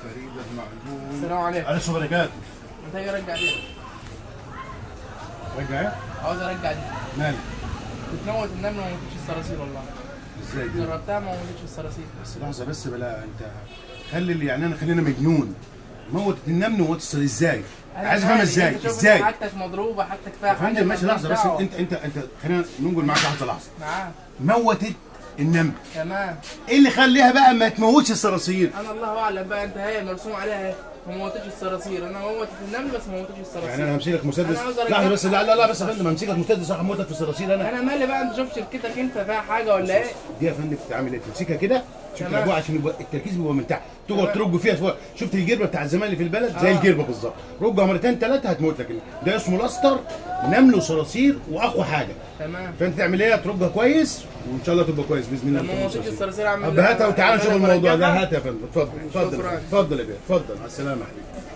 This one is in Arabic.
فريده معجون. السلام عليكم. على شو بركاته. انت ايه رجع دي؟ رجع ايه؟ عاوز ارجع دي. مالك؟ بتموت النمل وما موتتش الصراصير والله. ازاي دي؟ جربتها ما موتتش الصراصير. بس لحظه بس بلا انت خلي اللي يعني انا خلينا مجنون. موت النمل وموت الصراصير ازاي؟ عايز افهم ازاي؟ ازاي؟ حاجتك مضروبه حاجتك فيها حاجه. فندم ماشي لحظه بس انت خلينا نقول معاك لحظه. معاك. موتت النمل. تمام. ايه اللي خليها بقى ما تموتش الصراصير؟ انا الله اعلم بقى. انت هي مرسوم عليها اهي ما موتتش الصراصير. انا موتت النمل بس ما موتتش الصراصير. يعني انا همسك لك مسدس لحظه بس. لا بس يا فندم همسك لك مسدس راح اموتك في الصراصير. انا مالي بقى. انت شوف شركتك انت فيها حاجه ولا ايه؟ دي يا فندم بتعمل ايه؟ تمسكها كده شوف الابواب عشان يبقى التركيز بيبقى من تحت تقعد ترج فيها شويه. شفت الجربه بتاع زمان اللي في البلد زي الجربه بالظبط. رجها مرتين ثلاثه هتموت لك. ده اسمه لاستر نمل وصراصير واقوى حاجه. تمام. فانت تعمل ايه؟ ترجها كويس وان شاء الله تبقى كويس باذن الله. لما ما موتش الصراصير اعمل هاتها وتعالى نشوف الموضوع ده. هات يا فندم. اتفضل اتفضل. اتفضل يا بيه. اتفضل. على السلامه يا حبيبي.